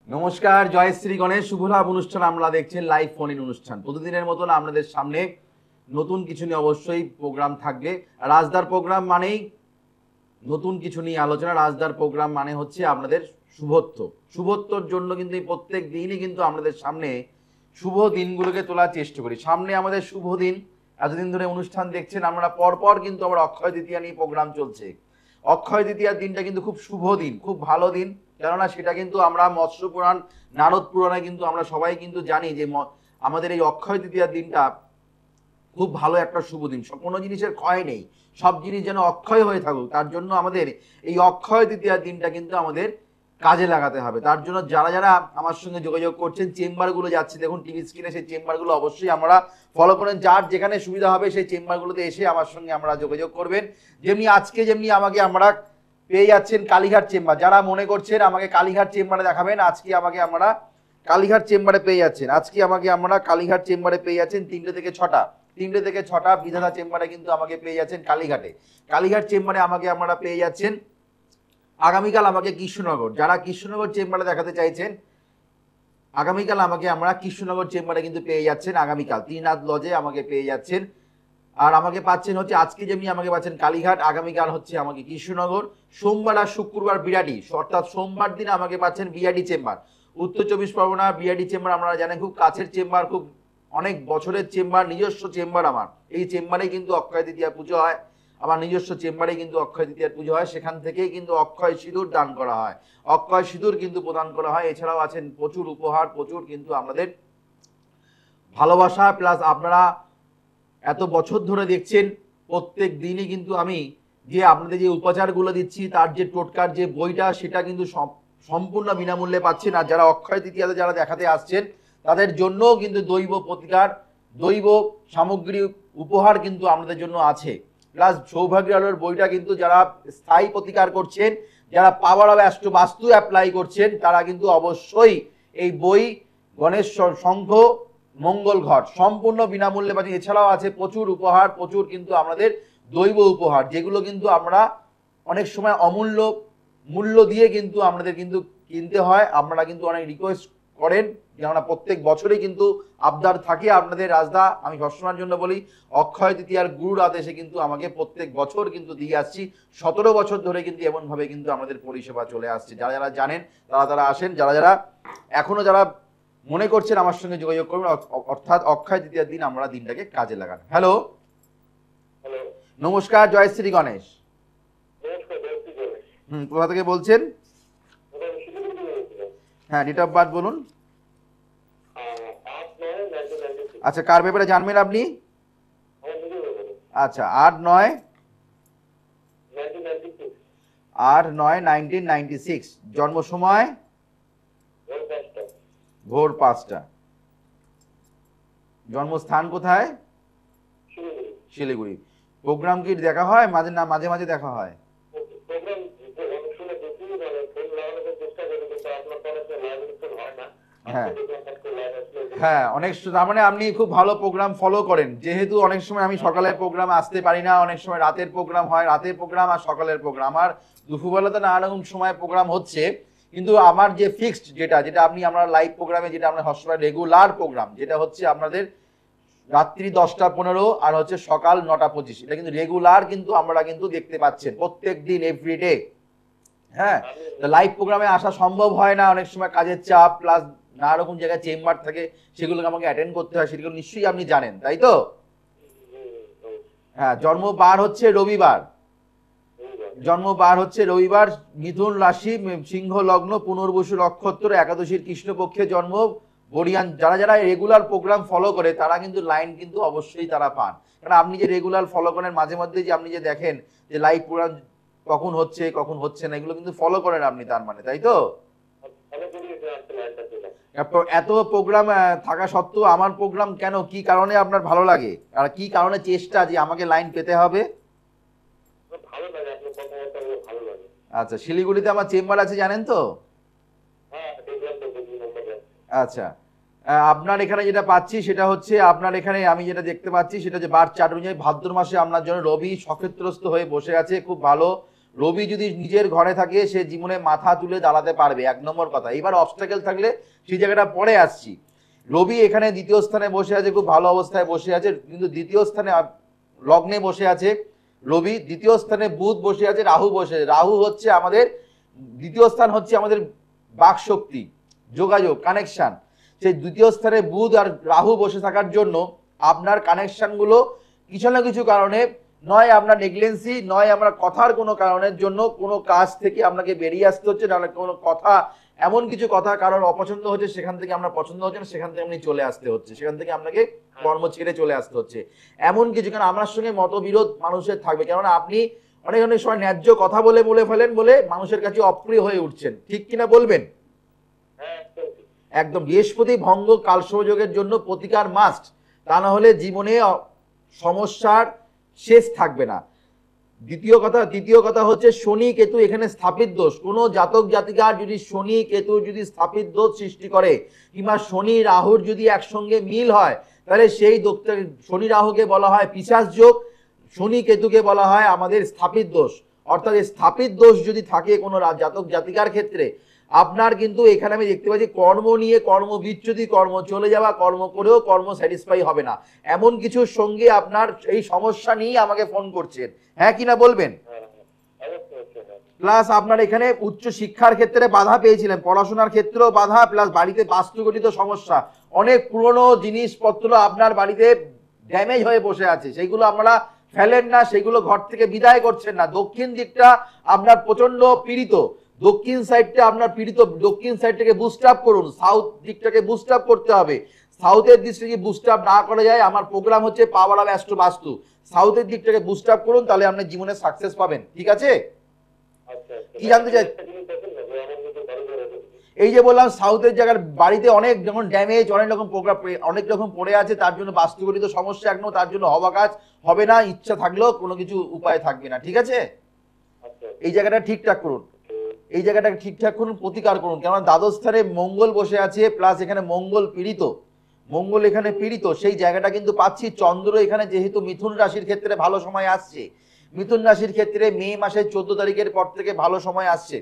নমস্কার, জয় শ্রী গণেশ। শুভ লাভ অনুষ্ঠান আমরা দেখছেন, লাইভ ফোন ইন অনুষ্ঠান। প্রতিদিনের মতন আপনাদের সামনে নতুন কিছু নিয়ে অবশ্যই প্রোগ্রাম থাকবে। রাজদার প্রোগ্রাম মানেই নতুন কিছু নিয়ে আলোচনা। রাজদার প্রোগ্রাম মানে হচ্ছে আপনাদের শুভত্ব। শুভত্বর জন্য কিন্তু এই প্রত্যেক দিনই কিন্তু আপনাদের সামনে শুভ দিনগুলোকে তোলার চেষ্টা করি। সামনে আমাদের শুভ দিন, এতদিন ধরে অনুষ্ঠান দেখছেন আমরা, পরপর কিন্তু আবার অক্ষয় তৃতীয়া নিয়ে প্রোগ্রাম চলছে। অক্ষয় তৃতীয়ার দিনটা কিন্তু খুব শুভ দিন, খুব ভালো দিন। কেননা সেটা কিন্তু আমরা মৎস্য পুরাণ, নারদ পুরাণে কিন্তু আমরা সবাই কিন্তু জানি যে আমাদের এই অক্ষয় তৃতীয়ার দিনটা খুব ভালো একটা শুভ দিন। কোনো জিনিসের ক্ষয় নেই, সব জিনিস যেন অক্ষয় হয়ে থাকুক, তার জন্য আমাদের এই অক্ষয় তৃতীয়ার দিনটা কিন্তু আমাদের কাজে লাগাতে হবে। তার জন্য যারা যারা আমার সঙ্গে যোগাযোগ করছেন, চেম্বারগুলো যাচ্ছে দেখুন টিভি স্ক্রিনে, সেই চেম্বারগুলো অবশ্যই আমরা ফলো করেন। যার যেখানে সুবিধা হবে সেই চেম্বারগুলোতে এসে আমার সঙ্গে আমরা যোগাযোগ করবেন। যেমনি আমাকে আমরা পেয়ে যাচ্ছেন কালীঘাট চেম্বার। যারা মনে করছেন আমাকে কালীঘাট চেম্বারে দেখাবেন, আজকে আমাকে আমরা কালীঘাট চেম্বারে পেয়ে যাচ্ছেন। আজকে আমাকে আমরা কালীঘাট চেম্বারে পেয়ে যাচ্ছেন 3টে থেকে 6টা বিধাতা চেম্বারে কিন্তু আমাকে পেয়ে যাচ্ছেন কালীঘাটে। কালীঘাট চেম্বারে আমাকে আপনারা পেয়ে যাচ্ছেন। আগামীকাল আমাকে কৃষ্ণনগর, যারা কৃষ্ণনগর চেম্বারে দেখাতে চাইছেন, আগামীকাল আমাকে আমরা কৃষ্ণনগর চেম্বারে কিন্তু পেয়ে যাচ্ছেন। আগামীকাল ত্রিনাথ লজে আমাকে পেয়ে যাচ্ছেন। আর আমাকে পাচ্ছেন হচ্ছে আজকে যেমনি আমাকে পাচ্ছেন কালীঘাট, আগামীকাল হচ্ছে আমাকে কৃষ্ণনগর। সোমবার আর শুক্রবার বিরাটি, অর্থাৎ সোমবার দিন আমাকে পাচ্ছেন বিআরডি চেম্বার, উত্তর 24 পরগনা। বিআরডি চেম্বার আপনারা জানেন খুব কাছের চেম্বার, খুব অনেক বছরের চেম্বার, নিজস্ব চেম্বার আমার। এই চেম্বারে কিন্তু অক্ষয় তৃতীয়া পুজো হয়, আমার নিজস্ব চেম্বারে কিন্তু অক্ষয় তৃতীয়ার পুজো হয়। সেখান থেকেই কিন্তু অক্ষয় সিঁদুর দান করা হয়, অক্ষয় সিঁদুর কিন্তু প্রদান করা হয়। এছাড়াও আছেন প্রচুর উপহার, প্রচুর কিন্তু আমাদের ভালোবাসা। প্লাস আপনারা এত বছর ধরে দেখছেন প্রত্যেক দিনই কিন্তু আমি যে আপনাদের যে উপচারগুলো দিচ্ছি, তার যে টোটকার যে বইটা, সেটা কিন্তু সম্পূর্ণ বিনামূল্যে পাচ্ছেন। আর যারা অক্ষয় তৃতীয়াতে যারা দেখাতে আসছেন তাদের জন্যও কিন্তু দৈব প্রতিকার, দৈব সামগ্রী উপহার কিন্তু আপনাদের জন্য আছে। প্লাস সৌভাগ্য আলোর বইটা কিন্তু যারা স্থায়ী প্রতিকার করছেন, যারা পাওয়ার অফ অ্যাস্ট্রো বাস্তু অ্যাপ্লাই করছেন, তারা কিন্তু অবশ্যই এই বই গণেশ শঙ্খ মঙ্গল ঘট সম্পূর্ণ বিনামূল্যে পাচ্ছেন। এছাড়াও আছে প্রচুর উপহার, প্রচুর কিন্তু আমাদের দৈব উপহার, যেগুলো কিন্তু আমরা অনেক সময় অমূল্য মূল্য দিয়ে কিন্তু আমাদের কিন্তু কিনতে হয়। আপনারা কিন্তু অনেক রিকোয়েস্ট করেন যে আমরা প্রত্যেক বছরই কিন্তু আবদার থাকে আপনাদের। রাজদা, আমি সবসময়ের জন্য বলি, অক্ষয় তৃতীয়ার গুরুর আদেশে কিন্তু আমাকে প্রত্যেক বছর কিন্তু দিয়ে আসছি। 17 বছর ধরে কিন্তু এমনভাবে কিন্তু আমাদের পরিষেবা চলে আসছে। যারা যারা জানেন তারা আসেন, যারা যারা এখনো যারা মনে করছেন আমার সঙ্গে যোগাযোগ করবেন, অর্থাৎ অক্ষয় তৃতীয়ার দিন আমরা দিনটাকে কাজে লাগান। হ্যালো, নমস্কার, জয় শ্রী গণেশ। কোথা থেকে বলছেন? হ্যাঁ, ডেট অফ বার্থ বলুন। আচ্ছা, কার ব্যাপারে জানবেন আপনি? আচ্ছা, 8/9/1996। জন্ম সময় ভোর 5টা। জন্মস্থান কোথায়? শিলিগুড়ি। প্রোগ্রাম কি দেখা হয় মাঝে না মাঝে মাঝে দেখা হয়? হ্যাঁ হ্যাঁ, অনেক তার মানে আপনি খুব ভালো প্রোগ্রাম ফলো করেন। যেহেতু অনেক সময় আমি সকালের প্রোগ্রাম আসতে পারি না, অনেক সময় রাতের প্রোগ্রাম হয়, রাতের প্রোগ্রাম আর সকালের প্রোগ্রাম, আর দুপুরবেলাতে নানা রকম সময় প্রোগ্রাম হচ্ছে। কিন্তু আমার যে ফিক্সড যেটা আপনি আমরা লাইভ প্রোগ্রামে যেটা আমরা সবসময় রেগুলার প্রোগ্রাম, যেটা হচ্ছে আপনাদের রাত্রি 10টা 15 আর হচ্ছে সকাল 9টা 25, এটা কিন্তু রেগুলার কিন্তু আমরা কিন্তু দেখতে পাচ্ছেন প্রত্যেক দিন, এভরিডে। হ্যাঁ, লাইভ প্রোগ্রামে আসা সম্ভব হয় না, অনেক সময় কাজের চাপ, প্লাস নানা রকম জায়গায় চেম্বার থাকে, সেগুলোকে আমাকে অ্যাটেন্ড করতে হয়, সেগুলো নিশ্চয়ই আপনি জানেন, তাই তো? হ্যাঁ, জন্মবার হচ্ছে রবিবার। মিথুন রাশি, সিংহ লগ্ন, পুনর্বসু নক্ষত্র, একাদশীর কৃষ্ণপক্ষে জন্ম, বরিয়ান। যারা যারা রেগুলার প্রোগ্রাম ফলো করে তারা কিন্তু লাইন কিন্তু অবশ্যই তারা পান। কারণ আপনি যে রেগুলার ফলো করেন, মাঝে মধ্যে যে আপনি যে দেখেন যে লাইভ প্রোগ্রাম কখন হচ্ছে না, এগুলো কিন্তু ফলো করেন আপনি, তার মানে, তাই তো? এত প্রোগ্রাম থাকা সত্ত্বেও আমার প্রোগ্রাম কেন, কি কারণে আপনার ভালো লাগে, আর কি কারণে চেষ্টা যে আমাকে লাইন পেতে হবে? আচ্ছা, শিলিগুড়িতে আমার চেম্বার আছে, জানেন তো? আচ্ছা, আপনার এখানে যেটা পাচ্ছি সেটা হচ্ছে, আপনার এখানে আমি যেটা দেখতে পাচ্ছি সেটা হচ্ছে বার্থ চার্ট অনুযায়ী ভাদ্র মাসে আপনার জন্য রবি সক্ষেত্রস্থ হয়ে বসে আছে। খুব ভালো রবি যদি নিজের ঘরে থাকে সে জীবনে মাথা তুলে দাঁড়াতে পারবে, 1 নম্বর কথা। এবার অবস্টাকেল থাকলে সেই জায়গাটা পরে আসছি। রবি এখানে দ্বিতীয় স্থানে বসে আছে, খুব ভালো অবস্থায় বসে আছে, কিন্তু দ্বিতীয় স্থানে লগ্নে বসে আছে রবি, দ্বিতীয় স্থানে বুধ বসে আছে, রাহু বসে আছে। রাহু হচ্ছে আমাদের দ্বিতীয় স্থান, হচ্ছে আমাদের বাক শক্তি, যোগাযোগ, কানেকশন। সেই দ্বিতীয় স্থানে বুধ আর রাহু বসে থাকার জন্য আপনার কানেকশন গুলো কিছু না কিছু কারণে, নয় আপনার নেগলেন্সি, নয় আমরা কথার কোনো কারণের জন্য কোনো কাজ থেকে আপনাকে বেরিয়ে আসতে হচ্ছে, নাহলে কোনো কথা, এমন কিছু কথা কারোর অপছন্দ হচ্ছে, সেখান থেকে আমরা পছন্দ হচ্ছে না, সেখান থেকে আপনি চলে আসতে হচ্ছে, সেখান থেকে আপনাকে কর্ম ছেড়ে চলে আসতে হচ্ছে, এমন কিছু। কারণ আমার সঙ্গে মতবিরোধ মানুষের থাকবে, কেননা আপনি অনেক অনেক সময় ন্যায্য কথা বলে ফেলেন বলে মানুষের কাছে অপ্রিয় হয়ে উঠছেন, ঠিক কিনা বলবেন? একদম। বৃহস্পতি ভঙ্গ কালসর্পযোগের জন্য প্রতিকার মাস্ট, তা না হলে জীবনে সমস্যার শেষ থাকবে না। দ্বিতীয় কথা হচ্ছে শনি কেতু এখানে স্থাপিত দোষ। কোনো জাতক জাতিকার যদি শনি কেতু যদি স্থাপিত দোষ সৃষ্টি করে, কিংবা শনি রাহুর যদি একসঙ্গে মিল হয়, তাহলে সেই শনি রাহুকে বলা হয় পিশাচ যোগ, শনি কেতুকে বলা হয় আমাদের স্থাপিত দোষ। অর্থাৎ স্থাপিত দোষ যদি থাকে কোনো জাতক জাতিকার ক্ষেত্রে, আপনার কিন্তু এখানে আমি দেখতে পাচ্ছি কর্ম নিয়ে কর্ম বিচ্যুতি, কর্ম চলে যাওয়া, কর্ম করেও কর্ম স্যাটিসফাই হবে না, এমন কিছুর সঙ্গে আপনার এই সমস্যা নিয়ে আমাকে ফোন করছেন, হ্যাঁ কিনা বলবেন? প্লাস আপনার এখানে উচ্চ শিক্ষার ক্ষেত্রে বাধা পেয়েছিলেন, পড়াশোনার ক্ষেত্রেও বাধা, প্লাস বাড়িতে বাস্তুগঠিত সমস্যা, অনেক পুরনো জিনিসপত্র আপনার বাড়িতে ড্যামেজ হয়ে বসে আছে, সেইগুলো আপনারা ফেলেন না, সেগুলো ঘর থেকে বিদায় করছেন না। দক্ষিণ দিকটা আপনার প্রচন্ড পীড়িত, দক্ষিণ সাইডটা আপনার পীড়িত, দক্ষিণ সাইডটাকে বুস্ট আপ করুন, সাউথ দিকটাকে বুস্ট আপ করতে হবে। সাউথের দিকটা যদি বুস্ট আপ না করা যায়, আমার প্রোগ্রাম হচ্ছে পাওয়ার অফ অ্যাস্ট্রো বাস্তু, সাউথের দিকটাকে বুস্ট আপ করুন, তাহলে আপনি জীবনে সাকসেস পাবেন, ঠিক আছে? কি জানতে চাই? এই যে বললাম সাউথের জায়গার বাড়িতে অনেক যখন ড্যামেজ, অনেক রকম প্রোগ্রাম, অনেক রকম পড়ে আছে, তার জন্য বাস্তুগঠিত সমস্যা, একদম তার জন্য হওয়া কাজ হবে না, ইচ্ছা থাকলেও কোনো কিছু উপায় থাকবে না, ঠিক আছে? এই জায়গাটা ঠিকঠাক করুন, এই জায়গাটাকে ঠিকঠাক করুন, প্রতিকার করুন। কেননা দ্বাদশ স্থানে মঙ্গল বসে আছে, প্লাস এখানে মঙ্গল পীড়িত, মঙ্গল এখানে পীড়িত, সেই জায়গাটা কিন্তু পাচ্ছি। চন্দ্র এখানে যেহেতু মিথুন রাশির ক্ষেত্রে ভালো সময় আসছে, মিথুন রাশির ক্ষেত্রে মে মাসের 14 তারিখের পর থেকে ভালো সময় আসছে,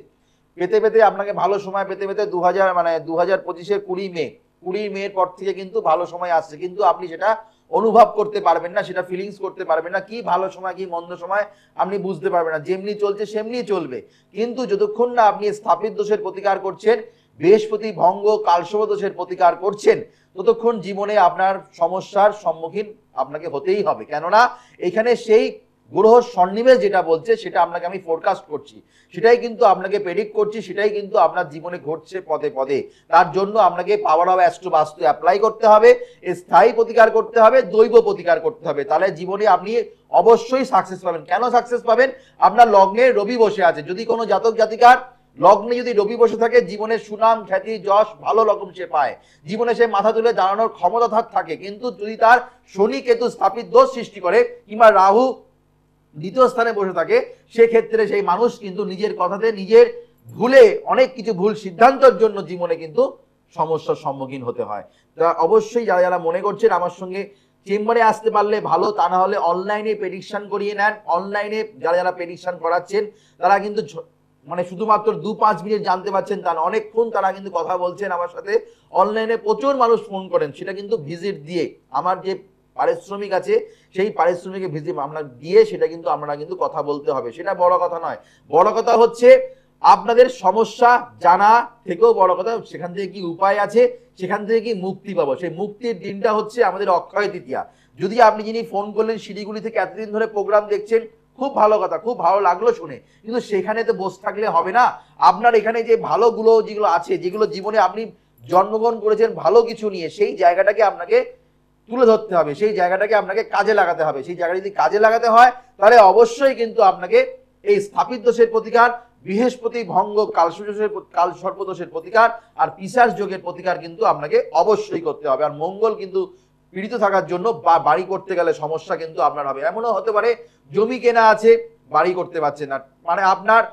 পেতে পেতে আপনাকে ভালো সময় পেতে পেতে 2025-এর 20 মের পর থেকে কিন্তু ভালো সময় আসছে, কিন্তু আপনি সেটা অনুভব করতে পারবেন না, সেটা ফিলিংস করতে পারবেন না, কি ভালো সময় কি মন্দ সময় আপনি বুঝতে পারবেন না, যেমনি চলছে সেমনি চলবে। কিন্তু যতক্ষণ না আপনি স্থাপিত দোষের প্রতিকার করছেন, বৃহস্পতি ভঙ্গ কালসর্প দোষের প্রতিকার করছেন, ততক্ষণ জীবনে আপনার সমস্যার সম্মুখীন আপনাকে হতেই হবে। কেননা এখানে সেই গ্রহ সন্নিবেশ যেটা বলছে সেটা আপনাকে আমি ফোরকাস্ট করছি, সেটাই কিন্তু আপনাকে প্রেডিক্ট করছি, সেটাই কিন্তু আপনার জীবনে ঘটছে পদে পদে। তার জন্য আপনাকে পাওয়ার অফ অ্যাস্ট্রো বাস্তু অ্যাপ্লাই করতে হবে, স্থায়ী প্রতিকার করতে হবে, দৈব প্রতিকার করতে হবে, তাহলে জীবনে আপনি অবশ্যই সাকসেস পাবেন। কেন সাকসেস পাবেন? আপনার লগ্নে রবি বসে আছে, যদি কোনো জাতক জাতিকার লগ্নে যদি রবি বসে থাকে, জীবনের সুনাম খ্যাতি যশ ভালো রকম সে পায়, জীবনে সে মাথা তুলে দাঁড়ানোর ক্ষমতা থাকে। কিন্তু যদি তার শনি কেতু স্থাপিত দোষ সৃষ্টি করে, কিংবা রাহু দ্বিতীয় স্থানে বসে থাকে, সেক্ষেত্রে সেই মানুষ কিন্তু নিজের কথাতে নিজের ভুলে অনেক কিছু ভুল সিদ্ধান্তের জন্য জীবনে কিন্তু সমস্যার সম্মুখীন হতে হয়। তা অবশ্যই যারা যারা মনে করছেন আমার সঙ্গে চেম্বারে আসতে পারলে ভালো, তা না হলে অনলাইনে প্রেডিকশন করিয়ে নেন। অনলাইনে যারা যারা প্রেডিকশন করাচ্ছেন তারা কিন্তু মানে শুধুমাত্র 2-5 মিনিট জানতে পারছেন তা না, অনেকক্ষণ তারা কিন্তু কথা বলছেন আমার সাথে। অনলাইনে প্রচুর মানুষ ফোন করেন, সেটা কিন্তু ভিজিট দিয়ে, আমার যে পারিশ্রমিক আছে সেই পারিশ্রমিকে ভিজিট আমরা দিয়ে সেটা কিন্তু আমরা কিন্তু কথা বলতে হবে, সেটা বড় কথা নয়। বড় কথা হচ্ছে আপনাদের সমস্যা জানা থেকেও বড় কথা সেখান থেকে কি উপায় আছে, সেখান থেকে কি মুক্তি পাবো। সেই মুক্তির দিনটা হচ্ছে আমাদের অক্ষয় তৃতীয়া। যদি আপনি যিনি ফোন করলেন শিলিগুড়ি থেকে এতদিন ধরে প্রোগ্রাম দেখছেন, খুব ভালো কথা, খুব ভালো লাগলো শুনে, কিন্তু সেখানে তো বসে থাকলে হবে না। আপনার এখানে যে ভালোগুলো যেগুলো আছে, যেগুলো জীবনে আপনি জন্মগ্রহণ করেছেন ভালো কিছু নিয়ে, সেই জায়গাটাকে আপনাকে তুলে ধরতে হবে, সেই জায়গাটাকে আপনাকে কাজে লাগাতে হবে। সেই জায়গাটা যদি কাজে লাগাতে হয়, তাহলে অবশ্যই কিন্তু আপনাকে এই স্থাপিত দোষের প্রতিকার, বৃহস্পতি ভঙ্গ কালসর্প দোষের প্রতিকার আর পিশাচ যোগের প্রতিকার কিন্তু আপনাকে অবশ্যই করতে হবে। আর মঙ্গল কিন্তু পীড়িত থাকার জন্য বা বাড়ি করতে গেলে সমস্যা কিন্তু আপনার হবে। এমনও হতে পারে জমি কেনা আছে, বাড়ি করতে পারছেন না, মানে আপনার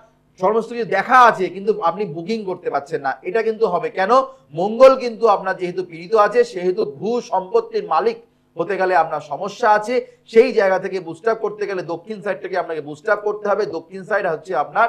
সমস্ত কিছু দেখা আছে কিন্তু আপনি বুকিং করতে পারছেন না, এটা কিন্তু হবে। কেন? মঙ্গল কিন্তু আপনার যেহেতু পীড়িত আছে, সেহেতু ভূ সম্পত্তির মালিক হতে গেলে আপনার সমস্যা আছে, সেই জায়গা থেকে বুস্ট আপ করতে গেলে দক্ষিণ সাইডটাকে আপনাকে বুস্ট আপ করতে হবে। দক্ষিণ সাইড হচ্ছে আপনার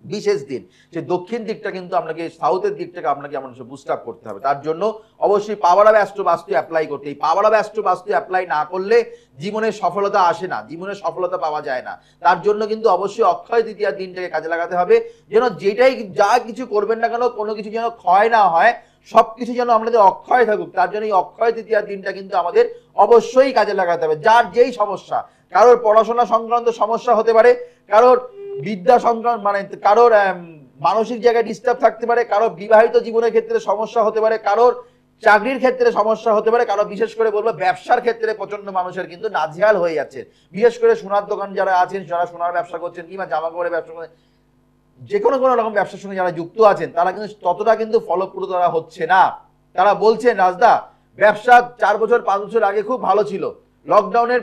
বিশেষ দিন, যে দক্ষিণ দিকটা কিন্তু আপনাকে সাউথের দিকটাকে আপনাকে বুস্ট আপ করতে হবে। তার জন্য অবশ্যই পাওয়ার অফ অ্যাস্ট্রো বাস্তু অ্যাপ্লাই করতে, এই পাওয়ার অফ অ্যাস্ট্রো বাস্তু অ্যাপ্লাই না করলে জীবনের সফলতা আসে না, জীবনের সফলতা পাওয়া যায় না। তার জন্য কিন্তু অবশ্যই অক্ষয় তৃতীয়ার দিনটাকে কাজে লাগাতে হবে, যেন যেটাই যা কিছু করবেন না কেন কোনো কিছু যেন ক্ষয় না হয়, সবকিছু যেন আমাদের অক্ষয় থাকুক। তার জন্য এই অক্ষয় তৃতীয়ার দিনটা কিন্তু আমাদের অবশ্যই কাজে লাগাতে হবে। যার যেই সমস্যা, কারোর পড়াশোনা সংক্রান্ত সমস্যা হতে পারে, কারোর বিদ্যা সংক্রান্ত মানে কারোর মানসিক জায়গায় ডিস্টার্ব থাকতে পারে, কারোর বিবাহিত জীবনের ক্ষেত্রে সমস্যা হতে পারে, কারোর চাকরির ক্ষেত্রে সমস্যা হতে পারে, কারো বিশেষ করে বলবো ব্যবসার ক্ষেত্রে প্রচন্ড মানুষের কিন্তু নাজেহাল হয়ে যাচ্ছে। বিশেষ করে সোনার দোকান যারা আছেন, যারা সোনার ব্যবসা করছেন কিংবা জামা কাপড়ের ব্যবসা করছেন, যে কোনো রকম ব্যবসার সঙ্গে যারা যুক্ত আছেন, তারা কিন্তু ততটা কিন্তু ফলপ্রদ তারা হচ্ছে না। তারা বলছেন রাজদা ব্যবসা 4 বছর 5 বছর আগে খুব ভালো ছিল, লকডাউনের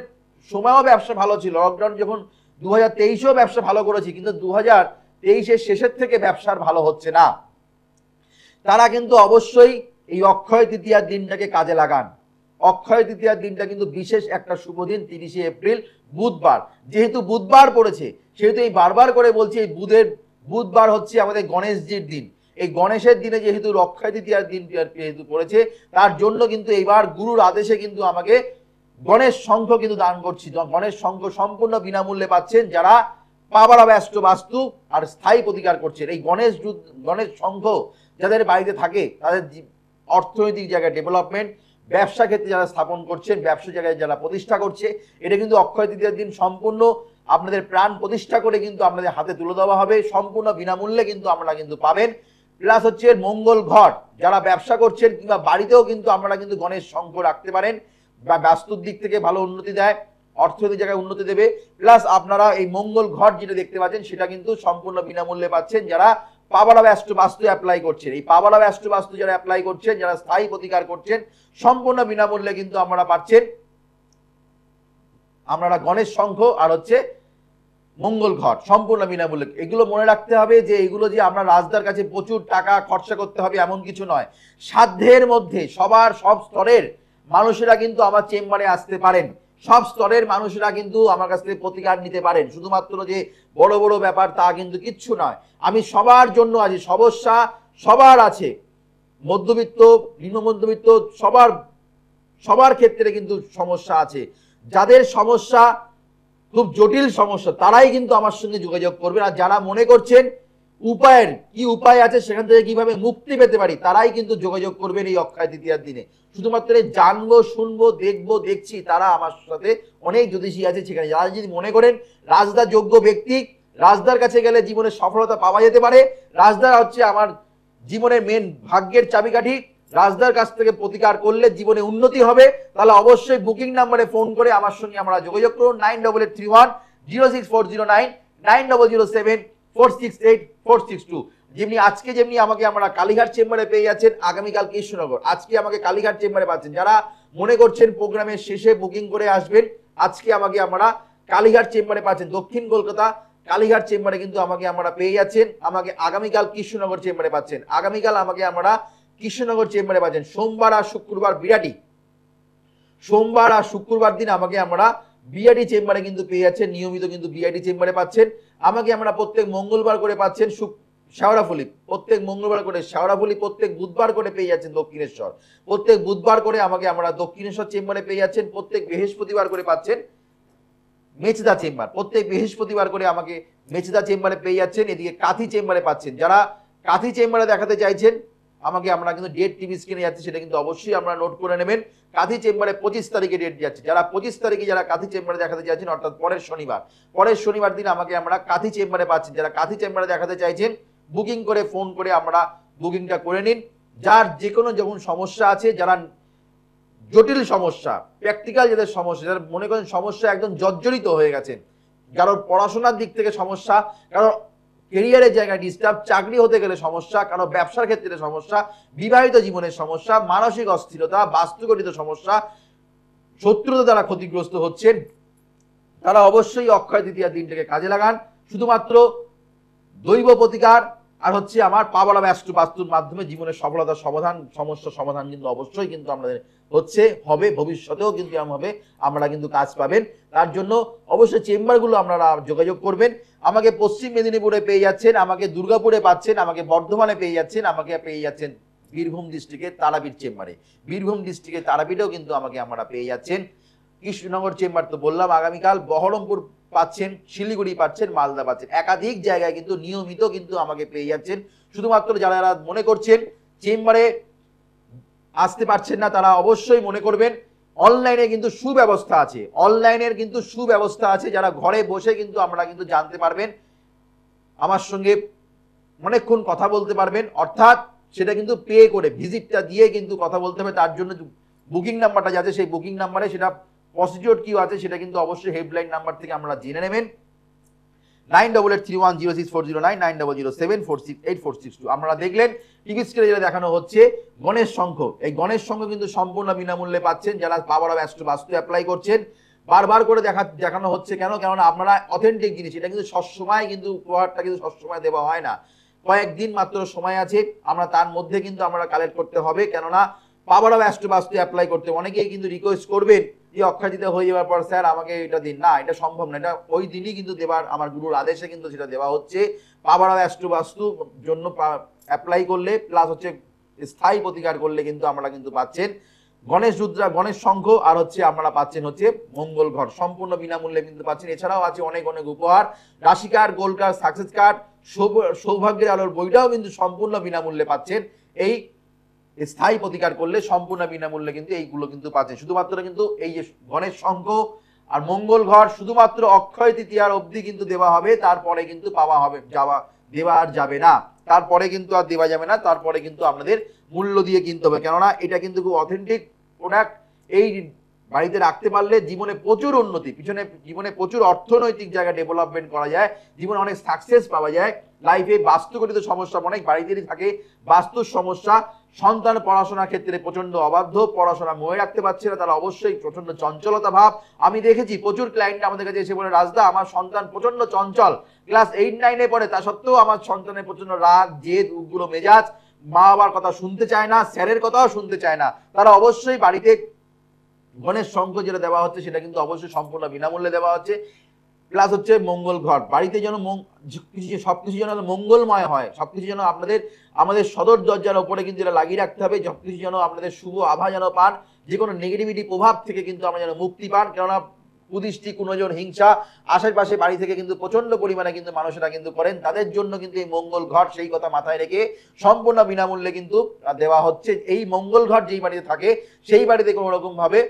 সময়ও ব্যবসা ভালো ছিল, লকডাউন যখন 2023-এও ব্যবসা ভালো করেছি, কিন্তু 2023-এর শেষের থেকে ব্যবসার ভালো হচ্ছে না। তারা কিন্তু অবশ্যই এই অক্ষয় তৃতীয়ার দিনটাকে কাজে লাগান। অক্ষয় তৃতীয়ার দিনটা কিন্তু বিশেষ একটা শুভ দিন, 30শে এপ্রিল বুধবার। যেহেতু বুধবার পড়েছে সেহেতু এই বারবার করে বলছি, এই বুধবার হচ্ছে আমাদের গণেশজির দিন। এই গণেশের দিনে যেহেতু অক্ষয় তৃতীয়ার দিন যেহেতু পড়েছে, তার জন্য কিন্তু এবার গুরুর আদেশে কিন্তু আমাকে গণেশ শঙ্খ কিন্তু দান করছি। গণেশ শঙ্খ সম্পূর্ণ বিনামূল্যে পাচ্ছেন যারা পাওয়ার অফ অ্যাস্ট্রো বাস্তু আর স্থায়ী প্রতিকার করছেন। এই গণেশ শঙ্খ যাদের বাড়িতে থাকে, তাদের অর্থনৈতিক জায়গায় ডেভেলপমেন্ট, ব্যবসা ক্ষেত্রে যারা স্থাপন করছেন, ব্যবসা জায়গায় যারা প্রতিষ্ঠা করছে, এটা কিন্তু অক্ষয় তৃতীয়ার দিন সম্পূর্ণ আপনাদের প্রাণ প্রতিষ্ঠা করে কিন্তু আপনাদের হাতে তুলে দেওয়া হবে, সম্পূর্ণ বিনামূল্যে কিন্তু আপনারা কিন্তু পাবেন। প্লাস হচ্ছে মঙ্গল ঘট, যারা ব্যবসা করছেন কিংবা বাড়িতেও কিন্তু আপনারা কিন্তু গণেশ শঙ্খ রাখতে পারেন, বা বাস্তুর দিক থেকে ভালো উন্নতি দেয়, অর্থনৈতিক জায়গায় উন্নতি দেবে। প্লাস আপনারা এই মঙ্গল ঘট যেটা দেখতে পাচ্ছেন সেটা কিন্তু সম্পূর্ণ বিনামূল্যে পাচ্ছেন যারা পাওয়ার অফ অ্যাস্ট্রো বাস্তু অ্যাপ্লাই করছেন। এই পাওয়ার অফ অ্যাস্ট্রো বাস্তু যারা অ্যাপ্লাই করছেন, যারা স্থায়ী প্রতিকার করছেন, সম্পূর্ণ বিনামূল্যে কিন্তু আপনারা পাচ্ছেন আপনারা গণেশ শঙ্খ আর হচ্ছে মঙ্গল ঘট সম্পূর্ণ বিনামূল্যে। এগুলো মনে রাখতে হবে যে এগুলো যে আমরা রাজদার কাছে প্রচুর টাকা খরচা করতে হবে এমন কিছু নয়। সাধ্যের মধ্যে সব স্তরের মানুষেরা কিন্তু আমার চেম্বারে আসতে পারেন, সব স্তরের মানুষেরা কিন্তু আমার কাছ থেকে প্রতিকার নিতে পারেন। শুধুমাত্র যে বড় বড় ব্যাপার তা কিন্তু কিচ্ছু নয়। আমি সবার জন্য আছি, সমস্যা সবার আছে, মধ্যবিত্ত নিম্ন মধ্যবিত্ত সবার ক্ষেত্রে কিন্তু সমস্যা আছে। যাদের সমস্যা খুব জটিল সমস্যা তারাই কিন্তু আমার সঙ্গে যোগাযোগ করবেন। আর যারা মনে করছেন উপায়ের কি উপায় আছে, সেখান থেকে কিভাবে মুক্তি পেতে পারি, তারাই কিন্তু যোগাযোগ করবেন এই অক্ষয় তৃতীয়ার দিনে। শুধুমাত্র জানবো, শুনবো, দেখছি, তারা আমার সাথে অনেক জ্যোতিষী আছে সেখানে। যারা যদি মনে করেন রাজদা যোগ্য ব্যক্তি, রাজদার কাছে গেলে জীবনে সফলতা পাওয়া যেতে পারে, রাজদা হচ্ছে আমার জীবনের মেন ভাগ্যের চাবিকাঠি, রাজদার কাছ থেকে প্রতিকার করলে জীবনে উন্নতি হবে, তাহলে অবশ্যই বুকিং নাম্বারে ফোন করে আমার সঙ্গে আমরা যোগাযোগ করুন 9881064009 9007468462। যেমনি আমাকে আমরা কালীঘাট চেম্বারে পেয়ে যাচ্ছেন, আগামীকাল কৃষ্ণনগর, আজকে আমাকে কালীঘাট চেম্বারে পাচ্ছেন। যারা মনে করছেন প্রোগ্রামের শেষে বুকিং করে আসবেন, আজকে আমাকে আমরা কালীঘাট চেম্বারে পাচ্ছেন। দক্ষিণ কলকাতা কালীঘাট চেম্বারে কিন্তু আমাকে আমরা পেয়ে যাচ্ছেন। আমাকে আগামীকাল কৃষ্ণনগর চেম্বারে পাচ্ছেন, আগামীকাল আমাকে আমরা কৃষ্ণনগর চেম্বারে পাচ্ছেন। সোমবার আর শুক্রবার বিরাটি, সোমবার আর শুক্রবার দিন আমাকে আমরা বিআরডি চেম্বারে কিন্তু পেয়ে যাচ্ছেন, নিয়মিত কিন্তু বিআরডি চেম্বারে পাচ্ছেন। আমাকে আমরা প্রত্যেক মঙ্গলবার করে পাচ্ছেন শেওড়াফুলি, প্রত্যেক মঙ্গলবার করে শেওড়াফুলি, প্রত্যেক বুধবার করে পেয়ে যাচ্ছেন দক্ষিণেশ্বর, প্রত্যেক বুধবার করে আমাকে আমরা দক্ষিণেশ্বর চেম্বারে পেয়ে যাচ্ছেন। প্রত্যেক বৃহস্পতিবার করে পাচ্ছেন মেচেদা চেম্বার, প্রত্যেক বৃহস্পতিবার করে আমাকে মেচেদা চেম্বারে পেয়ে যাচ্ছেন। এদিকে কাঁথি চেম্বারে পাচ্ছেন। যারা কাঁথি চেম্বারে দেখাতে চাইছেন, আমাকে আমরা কিন্তু ডেট টিভি স্ক্রিনে যাচ্ছে, সেটা কিন্তু অবশ্যই আমরা নোট করে নেবেন। কাঁথি চেম্বারে 25 তারিখে ডেট যাচ্ছে। যারা 25 তারিখে যারা কাঁথি চেম্বারে দেখাতে চাইছেন, অর্থাৎ পরের শনিবার দিন আমাকে আমরা কাঁথি চেম্বারে পাচ্ছেন। যারা কাঁথি চেম্বারে দেখাতে চাইছেন, বুকিং করে ফোন করে আমরা বুকিংটা করে নিন। যার যে কোনো যখন সমস্যা আছে, যারা জটিল সমস্যা, প্র্যাকটিক্যাল যাদের সমস্যা, যারা মনে করেন সমস্যা একদম জর্জরিত হয়ে গেছেন, কারোর পড়াশোনার দিক থেকে সমস্যা, কারোর ক্যারিয়ারের জায়গায় ডিস্টার্ব, চাকরি হতে গেলে সমস্যা, কারো ব্যবসার ক্ষেত্রে সমস্যা, বিবাহিত জীবনের সমস্যা, মানসিক অস্থিরতা, বাস্তুগঠিত সমস্যা, শত্রুতা দ্বারা ক্ষতিগ্রস্ত হচ্ছেন, তারা অবশ্যই অক্ষয় তৃতীয়ার দিনটাকে কাজে লাগান। শুধুমাত্র দৈব প্রতিকার, আর হচ্ছে আমার পাওয়ার অফ অ্যাস্ট্রো বাস্তুর মাধ্যমে জীবনের সফলতার সমাধান, সমস্যার সমাধান কিন্তু অবশ্যই কিন্তু আমাদের হচ্ছে, হবে, ভবিষ্যতেও কিন্তু এমন হবে, আমরা কিন্তু কাজ পাবেন। তার জন্য অবশ্যই চেম্বারগুলো আপনারা যোগাযোগ করবেন। আমাকে পশ্চিম মেদিনীপুরে পেয়ে যাচ্ছেন, আমাকে দুর্গাপুরে পাচ্ছেন, আমাকে বর্ধমানে পেয়ে যাচ্ছেন, আমাকে পেয়ে যাচ্ছেন বীরভূম ডিস্ট্রিক্টের তারাপীঠ চেম্বারে। বীরভূম ডিস্ট্রিক্টের তারাপীঠেও কিন্তু আমাকে আপনারা পেয়ে যাচ্ছেন। কৃষ্ণনগর চেম্বার তো বললাম, আগামীকাল বহরমপুর পাচ্ছেন, শিলিগুড়ি পাচ্ছেন, মালদা পাচ্ছেন, একাধিক জায়গায় কিন্তু নিয়মিত কিন্তু আমাকে পেয়ে যাচ্ছেন। শুধুমাত্র যারা মনে করছেন চেম্বারে আসতে পারছেন না, তারা অবশ্যই মনে করবেন অনলাইনে কিন্তু সুব্যবস্থা আছে, অনলাইনের কিন্তু সুব্যবস্থা আছে। যারা ঘরে বসে কিন্তু আমরা কিন্তু জানতে পারবেন, আমার সঙ্গে অনেকক্ষণ কথা বলতে পারবেন, অর্থাৎ সেটা কিন্তু পে করে ভিজিটটা দিয়ে কিন্তু কথা বলতে হবে। তার জন্য বুকিং নাম্বারটা যাচ্ছে, সেই বুকিং নাম্বারে সেটা প্রসিডিওর কি আছে সেটা কিন্তু অবশ্যই হেল্পলাইন নাম্বার থেকে আমরা জেনে নেবেন। 9883106409, 9007468462। আপনারা দেখলেন টিভি স্ক্রিনে যেটা দেখানো হচ্ছে গণেশ শঙ্খ, এই গণেশ শঙ্খ কিন্তু সম্পূর্ণ বিনামূল্যে পাচ্ছেন যারা পাওয়ার অফ অ্যাস্ট্রো বাস্তু অ্যাপ্লাই করছেন। বারবার করে দেখানো হচ্ছে কেন, কেননা আপনারা অথেন্টিক জিনিস, এটা কিন্তু সবসময় কিন্তু উপহারটা কিন্তু সবসময় দেওয়া হয় না, কয়েকদিন মাত্র সময় আছে, আমরা তার মধ্যে কিন্তু আমরা কালেক্ট করতে হবে। কেননা পাওয়ার অফ অ্যাস্ট্রো বাস্তু অ্যাপ্লাই করতে অনেকেই কিন্তু রিকোয়েস্ট করবেন যে অক্ষয় দিতে হয়ে যাওয়ার পর স্যার আমাকে এটা দিন, না এটা সম্ভব না, এটা ওই দিনই কিন্তু দেবার আমার গুরুর আদেশে কিন্তু সেটা দেওয়া হচ্ছে। পাওয়ার অফ অ্যাস্ট্রো বাস্তুর জন্য অ্যাপ্লাই করলে প্লাস হচ্ছে স্থায়ী প্রতিকার করলে কিন্তু আমরা কিন্তু পাচ্ছেন গণেশ রুদ্রা, গণেশ শঙ্খ, আর হচ্ছে আপনারা পাচ্ছেন হচ্ছে মঙ্গল ঘর, সম্পূর্ণ বিনামূল্যে কিন্তু পাচ্ছেন। এছাড়াও আছে অনেক অনেক উপহার, রাশি card, gold card, success card, সৌভাগ্যের আলোর বইটাও কিন্তু সম্পূর্ণ বিনামূল্যে পাচ্ছেন। এই স্থায়ী প্রতিকার করলে সম্পূর্ণ বিনামূল্যে কিন্তু এইগুলো কিন্তু পাচ্ছেন। শুধুমাত্র কিন্তু এই যে গণেশ শঙ্খ আর মঙ্গল ঘর শুধুমাত্র অক্ষয় তৃতীয়ার অবধি কিন্তু দেওয়া হবে, তারপরে কিন্তু পাওয়া হবে, দেওয়া আর যাবে না, তারপরে কিন্তু আর দেওয়া যাবে না, তারপরে কিন্তু আপনাদের মূল্য দিয়ে কিনতে হবে। কেননা এটা কিন্তু খুব অথেন্টিক প্রোডাক্ট, এই বাড়িতে রাখতে পারলে জীবনে প্রচুর উন্নতি, জীবনে প্রচুর অর্থনৈতিক জায়গা ডেভেলপমেন্ট করা যায়, জীবনে অনেক সাকসেস পাওয়া যায়। লাইফে বাস্তুগঠিত সমস্যা অনেক বাড়িতেই থাকে, বাস্তুর সমস্যা, সন্তান পড়াশোনার ক্ষেত্রে প্রচন্ড অবাধ্য, পড়াশোনা মনে রাখতে পারছে না, তারা অবশ্যই প্রচন্ড চঞ্চলতা ভাব। আমি দেখেছি প্রচুর ক্লায়েন্ট আমাদের কাছে এসে বলে, রাজদা আমার সন্তান প্রচন্ড চঞ্চল, ক্লাস 8-9-এ পড়ে, তা সত্ত্বেও আমার সন্তানের প্রচন্ড রাগ, জেদ, উগ্র মেজাজ, মা বাবার কথা শুনতে চায় না, স্যারের কথাও শুনতে চায় না। তারা অবশ্যই বাড়িতে গণেশ শঙ্খ যেটা দেওয়া হচ্ছে সেটা কিন্তু অবশ্যই সম্পূর্ণ বিনামূল্যে দেওয়া হচ্ছে। প্লাস হচ্ছে মঙ্গল ঘর, বাড়িতে যেন সবকিছু যেন মঙ্গলময় হয়, সবকিছু যেন আমাদের সদর দরজার উপরে কিন্তু এটা লাগিয়ে রাখতে হবে, সবকিছু যেন আপনাদের শুভ আভা যেন পান, যে কোনো নেগেটিভিটি প্রভাব থেকে কিন্তু আমরা যেন মুক্তি পান। কেননা কুদৃষ্টি, কুনজর, হিংসা আশেপাশে বাড়ি থেকে কিন্তু প্রচন্ড পরিমাণে কিন্তু মানুষেরা কিন্তু করেন, তাদের জন্য কিন্তু এই মঙ্গল ঘর সেই কথা মাথায় রেখে সম্পূর্ণ বিনামূল্যে কিন্তু দেওয়া হচ্ছে। এই মঙ্গল ঘর যেই বাড়িতে থাকে সেই বাড়িতে কোনো রকম ভাবে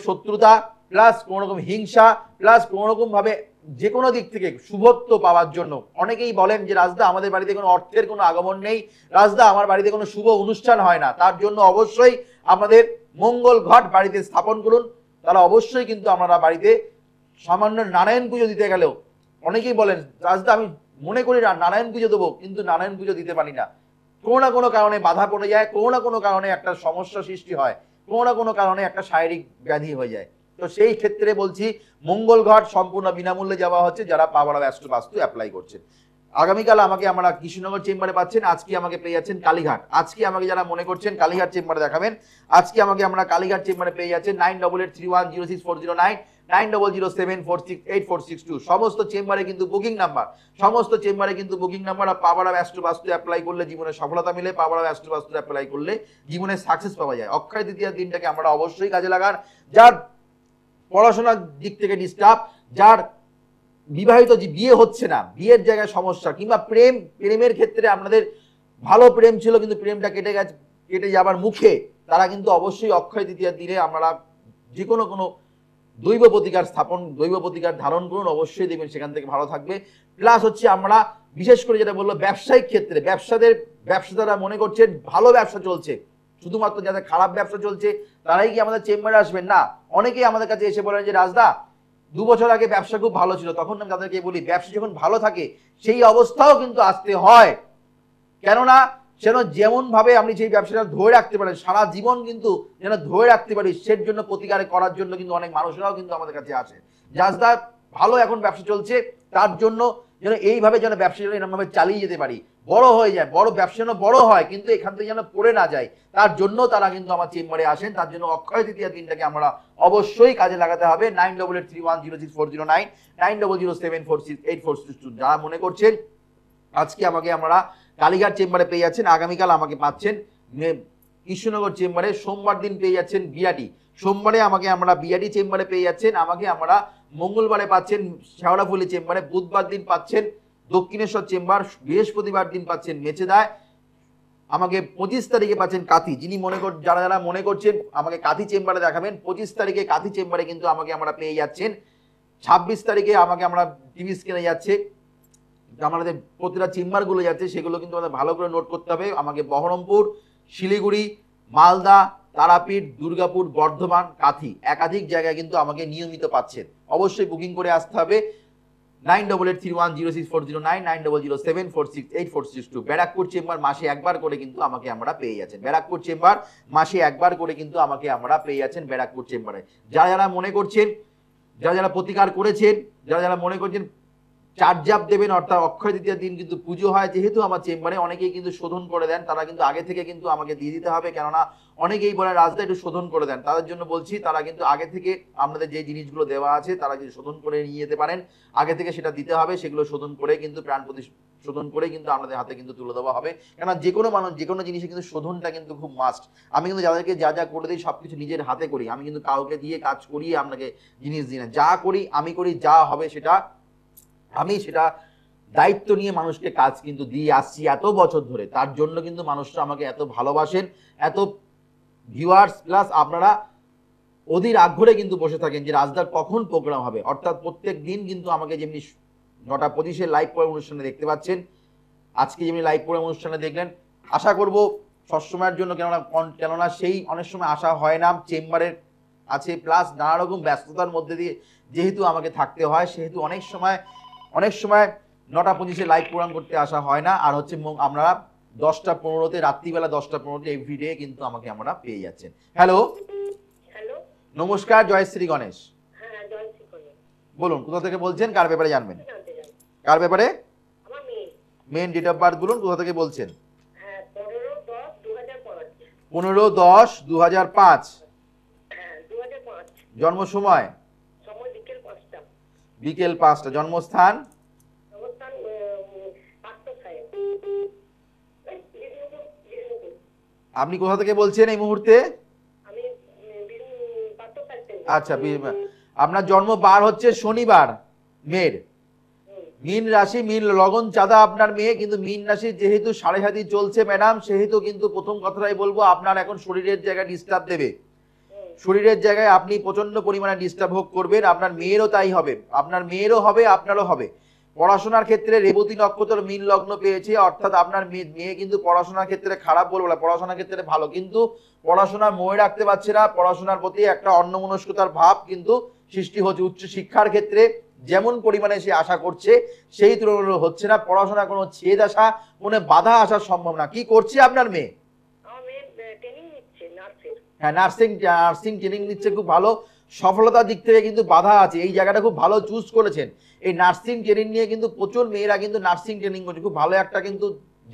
শত্রুতা প্লাস কোনো রকম হিংসা প্লাস কোনো রকম ভাবে যে কোনো দিক থেকে শুভত্ব পাওয়ার জন্য, অনেকেই বলেন যে রাজদা আমাদের বাড়িতে কোনো অর্থের কোনো আগমন নেই, রাজদা আমার বাড়িতে কোনো শুভ অনুষ্ঠান হয় না, তার জন্য অবশ্যই আমাদের মঙ্গল ঘট বাড়িতে স্থাপন করুন। তারা অবশ্যই কিন্তু আমরা বাড়িতে সামান্য নারায়ণ পুজো দিতে গেলেও অনেকেই বলেন রাজদা আমি মনে করি নারায়ণ পুজো দেবো, কিন্তু নারায়ণ পুজো দিতে পারি না, কোনো না কোনো কারণে বাধা পড়ে যায়, কোনো না কোনো কারণে একটা সমস্যা সৃষ্টি হয়, কোনো না কোনো কারণে একটা শারীরিক ব্যাধি হয়ে যায়। তো সেই ক্ষেত্রে বলছি মঙ্গল ঘট সম্পূর্ণ বিনামূল্যে যাওয়া হচ্ছে যারা পাওয়ার অফ অ্যাস্ট্রো বাস্তু অ্যাপ্লাই করছেন। আগামীকাল আমাকে আমরা কৃষ্ণনগর চেম্বারে পাচ্ছেন, আজকে আমাকে পেয়ে যাচ্ছেন কালীঘাট। আজকে আমাকে যারা মনে করছেন কালীঘাট চেম্বারে দেখাবেন, আজকে আমাকে আমরা কালীঘাট চেম্বারে পেয়ে যাচ্ছেন 9883106409, 9007468462। সমস্ত চেম্বারে কিন্তু বুকিং নাম্বার, আর power of astro Vastu apply করলে জীবনে সফলতা মিলে, power of astro Vastu apply করলে জীবনে সাকসেস পাওয়া যায়। অক্ষয় তৃতীয়ার দিনটাকে আমরা অবশ্যই কাজে লাগান। যার পড়াশোনার দিক থেকে ডিস্টার্ব, যার বিবাহিত বিয়ে হচ্ছে না, বিয়ের জায়গায় সমস্যা, কিংবা প্রেমের ক্ষেত্রে আপনাদের ভালো প্রেম ছিল কিন্তু প্রেমটা কেটে যাবার মুখে, তারা কিন্তু অবশ্যই অক্ষয় তৃতীয়ার দিনে আমরা যে কোনো দৈব প্রতিকার ধারণ করুন, অবশ্যই দেখবেন সেখান থেকে ভালো থাকবে। প্লাস হচ্ছে আমরা বিশেষ করে যেটা বললো ব্যবসায়িক ক্ষেত্রে, ব্যবসাদাররা মনে করছেন ভালো ব্যবসা চলছে, শুধুমাত্র যাদের খারাপ ব্যবসা চলছে তারাই কি আমাদের চেম্বারে আসবেন না। অনেকেই আমাদের কাছে এসে বলেন যে রাজদা 2 বছর আগে ব্যবসা খুব ভালো ছিল, তখন আমি তাদেরকে বলি ব্যবসা যখন ভালো থাকে সেই অবস্থাও কিন্তু আসতে হয়, কেননা যেমন ভাবে আপনি সেই ব্যবসাটা ধরে রাখতে পারেন সারা জীবন কিন্তু যেন ধরে রাখতে পারি, সের জন্য প্রতিকার করার জন্য কিন্তু অনেক মানুষরাও কিন্তু আমাদের কাছে আসে। রাজদা ভালো এখন ব্যবসা চলছে, তার জন্য যেন এইভাবে যেন ব্যবসা যেন এরকম ভাবে চালিয়ে যেতে পারি, বড় হয়ে যায়, বড় ব্যবসা যেন বড় হয়, কিন্তু এখান থেকে যেন পড়ে না যায়, তার জন্য তারা কিন্তু আমার চেম্বারে আসেন। তার জন্য অক্ষয় তৃতীয়া দিনটাকে আমরা অবশ্যই কাজে লাগাতে হবে। 9883106409, 9007468462। যারা মনে করছেন আজকে আমাকে আমরা কালীঘাট চেম্বারে পেয়ে যাচ্ছেন, আগামীকাল আমাকে পাচ্ছেন কৃষ্ণনগর চেম্বারে, সোমবার দিন পেয়ে যাচ্ছেন বিআরটি, সোমবারে আমাকে আমরা বিআরটি চেম্বারে পেয়ে যাচ্ছেন, আমাকে আমরা মঙ্গলবারে পাচ্ছেন শেওড়াফুলি চেম্বারে, বুধবার দিন পাচ্ছেন দক্ষিণেশ্বর চেম্বার, বৃহস্পতিবার দিন পাচ্ছেন মেচেদায়, আমাকে 25 তারিখে পাচ্ছেন কাঁথি। যিনি যারা যারা মনে করছেন আমাকে কাঁথি চেম্বারে দেখাবেন, 25 তারিখে কাঁথি চেম্বারে কিন্তু আমাকে আমরা পেয়ে যাচ্ছেন। 26 তারিখে আমাকে আমরা টিভি স্ক্রিনে যাচ্ছে, আমাদের প্রতিটা চেম্বারগুলো যাচ্ছে, সেগুলো কিন্তু আমাদের ভালো করে নোট করতে হবে। আমাকে বহরমপুর, শিলিগুড়ি, মালদা, তারাপীঠ, দুর্গাপুর, বর্ধমান, কাঁথি একাধিক জায়গায় কিন্তু আমাকে নিয়মিত পাচ্ছেন। অবশ্যই বুকিং করে আসতে হবে 9883106409, 9007468462। ব্যারাকপুর চেম্বার মাসে একবার করে কিন্তু আমাকে আমরা পেয়ে যাচ্ছেন, ব্যারাকপুর চেম্বার মাসে একবার করে কিন্তু আমাকে আমরা পেয়ে যাচ্ছেন ব্যারাকপুর চেম্বারে। যারা যারা মনে করছেন, যারা যারা প্রতিকার করেছেন, যারা যারা মনে করছেন চার্জাপ দেবেন, অর্থাৎ অক্ষয় তৃতীয়ার দিন কিন্তু পুজো হয়, যেহেতু আমার চেম্বারে অনেকেই কিন্তু শোধন করে দেন, তারা কিন্তু আগে থেকে কিন্তু আমাকে দিয়ে দিতে হবে, কেননা অনেকেই বলে রাজদা একটু শোধন করে দেন, তাদের জন্য বলছি তারা কিন্তু আগে থেকে আপনাদের যে জিনিসগুলো দেওয়া আছে তারা যদি শোধন করে নিয়ে যেতে পারেন, আগে থেকে সেটা দিতে হবে, সেগুলো শোধন করে কিন্তু প্রাণ শোধন করে কিন্তু আপনাদের হাতে কিন্তু তুলে দেওয়া হবে। কেননা যে কোনো মানুষ যে কোনো জিনিসে কিন্তু শোধনটা কিন্তু খুব মাস্ট। আমি কিন্তু যাদেরকে যা যা করে দিই সবকিছু নিজের হাতে করি, আমি কিন্তু কাউকে দিয়ে কাজ করিয়ে আপনাকে জিনিস দিই না, যা করি আমি করি, যা হবে সেটা আমি সেটা দায়িত্ব নিয়ে মানুষকে কাজ কিন্তু দিয়ে আসছি এত বছর ধরে। তার জন্য কিন্তু মানুষরা আমাকে এত ভালোবাসেন, এত ভিউয়ার্স প্লাস আপনারা অধীর আগ্রহে কিন্তু বসে থাকেন যে রাজদার কখন প্রোগ্রাম হবে। অর্থাৎ প্রত্যেক দিন কিন্তু আমাকে যেমনি 9:25 লাইভ পড়া অনুষ্ঠানে দেখতে পাচ্ছেন, আজকে যেমনি লাইভ পড়া অনুষ্ঠানে দেখলেন, আশা করব সবসময়ের জন্য, কেননা সেই অনেক সময় আসা হয় না, চেম্বারের আছে প্লাস নানা রকম ব্যস্ততার মধ্যে দিয়ে যেহেতু আমাকে থাকতে হয়, সেহেতু অনেক সময় 9:25 লাইভ প্রোগ্রাম করতে আসা হয় না। আর হচ্ছে আমরা 10:15 রাত্রিবেলা 10:15 এভরিডে কিন্তু আমাকে আমরা পেয়ে যাচ্ছেন। হ্যালো, নমস্কার, জয়শ্রী গণেশ। বলুন কোথা থেকে বলছেন, কার ব্যাপারে জানবেন? কার ব্যাপারে? মেন ডেট অফ বার্থ বলুন, কোথা থেকে বলছেন? 15/10/2005। জন্ম সময়? বিকেল 5টা। জন্মস্থান? আপনি কোথা থেকে বলছেন এই মুহূর্তে? আচ্ছা, আপনার জন্ম বার হচ্ছে শনিবার, মেয়ের মীন রাশি, মীন লগন চাঁদা আপনার মেয়ে, কিন্তু মীন রাশি যেহেতু 7.5 চলছে ম্যাডাম, সেহেতু কিন্তু প্রথম কথাটাই বলবো আপনার এখন শরীরের জায়গায় ডিস্টার্ব দেবে, শরীরের জায়গায় আপনি প্রচন্ড পরিমাণে ডিস্টার্ব ভোগ করবেন, আপনার মেয়েরও তাই হবে, আপনার মেয়েরও হবে, আপনারও হবে। পড়াশোনার ক্ষেত্রে রেবতী নক্ষত্র মীন লগ্ন পেয়েছে, অর্থাৎ আপনার মেয়ে কিন্তু পড়াশোনার ক্ষেত্রে খারাপ বলবো না, পড়াশোনার ক্ষেত্রে ভালো, কিন্তু পড়াশোনা মনে রাখতে পারছে না, পড়াশোনার প্রতি একটা অন্যমনস্কতার ভাব কিন্তু সৃষ্টি হচ্ছে। উচ্চ শিক্ষার ক্ষেত্রে যেমন পরিমাণে সে আশা করছে সেই তুলনায় হচ্ছে না, পড়াশোনা কোনো ছেদ আসা, কোনো বাধা আসার সম্ভব না। কি করছে আপনার মেয়ে? হ্যাঁ, নার্সিং ট্রেনিং নিচ্ছে, খুব ভালো, সফলতার দিক থেকে কিন্তু বাধা আছে, এই জায়গাটা খুব ভালো চুজ করেছেন। এই নার্সিং ট্রেনিং নিয়ে কিন্তু প্রচুর মেয়েরা কিন্তু নার্সিং ট্রেনিং করছে, খুব ভালো একটা কিন্তু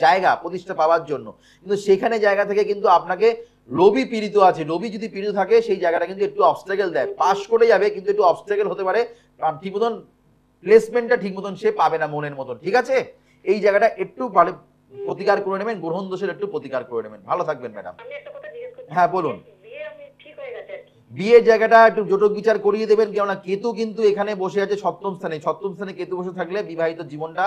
জায়গা প্রতিষ্ঠা পাওয়ার জন্য, কিন্তু সেখানে জায়গা থেকে কিন্তু আপনাকে রবি পীড়িত আছে, রবি যদি পীড়িত থাকে সেই জায়গাটা কিন্তু একটু অবস্ট্রাগল দেয়, পাস করে যাবে কিন্তু একটু অবস্ট্রাগল হতে পারে, ঠিক মতন প্লেসমেন্টটা ঠিক মতন সে পাবে না মনের মতন, ঠিক আছে? এই জায়গাটা একটু ভালো প্রতিকার করে নেবেন, গ্রহণ দোষের একটু প্রতিকার করে নেবেন। ভালো থাকবেন ম্যাডাম। হ্যাঁ বলুন। বিয়ের জায়গাটা একটু জটক বিচার করিয়ে দেবেন, কেননা কেতু কিন্তু এখানে বসে আছে সপ্তম স্থানে, সপ্তম স্থানে কেতু বসে থাকলে বিবাহিত জীবনটা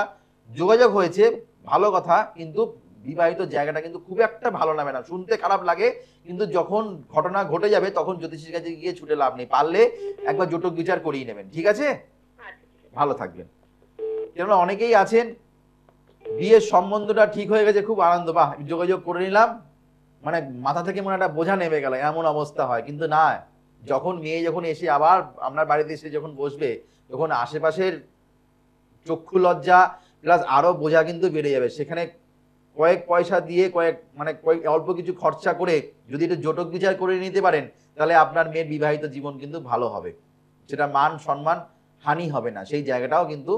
যোগাযোগ হয়েছে ভালো কথা, কিন্তু বিবাহিত জায়গাটা কিন্তু খুব একটা ভালো না ম্যাডাম, শুনতে খারাপ লাগে, কিন্তু যখন ঘটনা ঘটে যাবে তখন জ্যোতিষীর কাছে গিয়ে ছুটে লাভ নেই, পারলে একবার জটক বিচার করিয়ে নেবেন, ঠিক আছে? ভালো থাকবেন। কেননা অনেকেই আছেন বিয়ের সম্বন্ধটা ঠিক হয়ে গেছে, খুব আনন্দ, বাহ যোগাযোগ করে নিলাম, মানে মাথা থেকে মনে একটা বোঝা নেমে গেল, এমন অবস্থা হয়, কিন্তু না, যখন মেয়ে যখন এসে আবার আপনার বাড়িতে এসে যখন বসবে, তখন আশেপাশের চক্ষু লজ্জা প্লাস আরো বোঝা কিন্তু বেড়ে যাবে, সেখানে কয়েক পয়সা দিয়ে কয়েক অল্প কিছু খরচা করে যদি একটু জটক বিচার করে নিতে পারেন, তাহলে আপনার মেয়ের বিবাহিত জীবন কিন্তু ভালো হবে, সেটা মান সম্মান হানি হবে না, সেই জায়গাটাও কিন্তু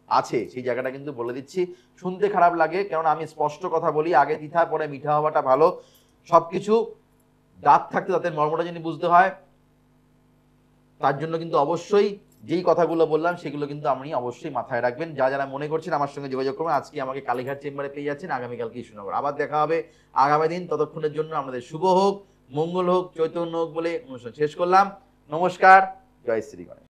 আছে সেই জায়গাটা কিন্তু বলে দিচ্ছি। শুনতে খারাপ লাগে, কারণ আমি স্পষ্ট কথা বলি, আগে তিথা পরে মিঠা হওয়াটা ভালো। সবকিছু দাঁত থাকতে দাঁতের মর্মটা যদি বুঝতে হয়, তার জন্য কিন্তু অবশ্যই যেই কথাগুলো বললাম সেগুলো কিন্তু আপনি অবশ্যই মাথায় রাখবেন। যারা মনে করছেন আমার সঙ্গে যোগাযোগ করবেন। আজকে আমাকে কালীঘাট চেম্বারে পেয়ে যাচ্ছেন, আগামীকাল কৃষ্ণনগর। আবার দেখা হবে আগামী দিন। ততক্ষণের জন্য আমাদের শুভ হোক, মঙ্গল হোক, চৈতন্য হোক বলে অনুষ্ঠান শেষ করলাম। নমস্কার, জয় শ্রী গণেশ।